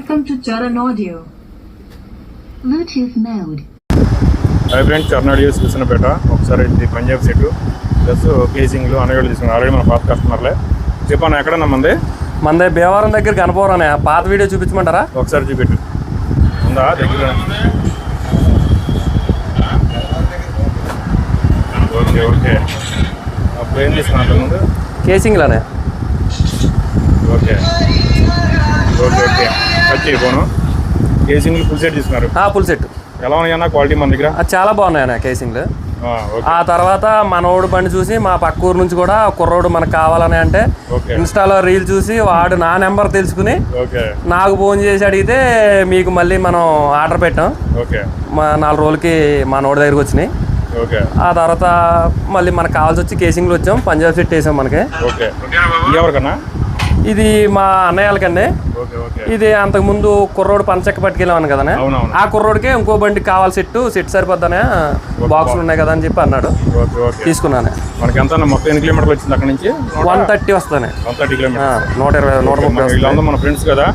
Welcome to Charan Audio. Bluetooth mode. Hi friends, Charan audios చూసినపేట ఒకసారి ఇది పంజాబ్ సెట్ ప్లస్ కేసింగ్లు అనేవి తీసుకున్నాం. ఆల్రెడీ మన పాత కస్టమర్లే. చెప్పాను ఎక్కడన్నా మందే భీమవరం దగ్గర కనపవరం అనే పాత వీడియో చూపించమంటారా? ఒకసారి చూపెట్టు. ఉందా దగ్గర? Okay okay. అప్పుడు ఏం తీసుకున్నా ముందు? కేసింగ్లోనే. Okay okay okay. వచ్చి ఫోను కేసింగ్లు ఫుల్ సెట్ తీసుకున్నారు. ఫుల్ సెట్ ఎలా ఉన్నాయన్న క్వాలిటీ మన దగ్గర? చాలా బాగున్నాయి అన్న కేసింగ్లు. ఆ తర్వాత మనోడు బండి చూసి మా పక్క ఊరు నుంచి కూడా కుర్రోడు మనకు కావాలని అంటే ఇన్స్టాలో రీల్ చూసి వాడు నా నెంబర్ తెలుసుకుని నాకు ఫోన్ చేసి అడిగితే మీకు మళ్ళీ మనం ఆర్డర్ పెట్టాం. మా 4 రోజులకి మా నోడి దగ్గరికి వచ్చినాయి. ఆ తర్వాత మళ్ళీ మనకు కావాల్సి వచ్చి కేసింగ్లు వచ్చాం. పంజాబ్ సెట్ వేసాం మనకి. ఎవరికన్నా? ఇది మా అన్నయ్యలకండి. ఇది అంతకుముందు కుర్రోడు పంచక్క పట్టుకెళ్ళామని కదనే, ఆ కుర్రోడికే ఇంకో బండి కావాలి సెట్ సరిపోద్దనే బాక్సులు ఉన్నాయి కదా అని చెప్పి అన్నాడు. తీసుకున్నాను. మనకి ఎంత మొత్తం ఎన్ని కిలోమీటర్లు వచ్చింది అక్కడ నుంచి? 130 వస్తానే. 130 కిలోమీటర్. 120 మన ఫ్రెండ్స్ కదా.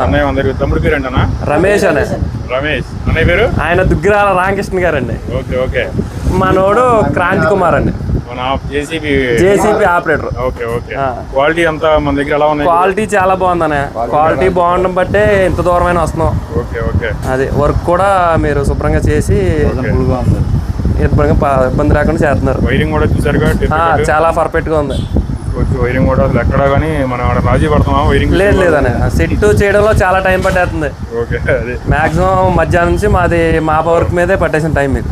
అన్నయ్య అందరికి తమ్ముడు పేరు ఏంటన్నా? రమేష్ అనే. రమేష్ అన్నయ్య పేరు? ఆయన దుగ్గిరాల రామకృష్ణ గారండి. Okay okay. మనోడు క్రాంతి కుమార్ అండి, JCB operator. Okay okay. Quality అంతా మన దగ్గర ఎలా ఉంది? క్వాలిటీ చాలా బాగుందనే. క్వాలిటీ బాగుండడం బట్టే ఇంత దూరమైన వస్తున్నాం. Okay okay. అది వర్క్ కూడా మీరు శుభ్రంగా చేసి ఇబ్బంది లేకుండా చేస్తున్నారు. వైరింగ్ కూడా చూసారుగా, చాలా పర్ఫెక్ట్ గా ఉంది. వైరింగ్ కూడా అసలు ఎక్కడ కానీ మనం రాజీ పడతామా? వైరింగ్ లేదనే. సెట్ చేయడంలో చాలా టైం పట్టేస్తుంది. మాక్సిమం మధ్యాహ్నం నుంచి మాది మా వర్క్ మీదే పట్టేసిన టైం మీకు.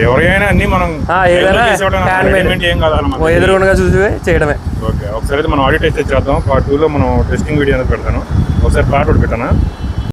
ఎవరైనా అన్ని మనం ఎదురుగా చూసి చేయడమే. ఓకే. ఒకసారి అయితే మనం ఆడియో టెస్ట్ చేద్దాం. పార్ట్ 2లో మనం టెస్టింగ్ వీడియో అనేది పెడతాను. ఒకసారి పార్ట్ 1 పెట్టాను.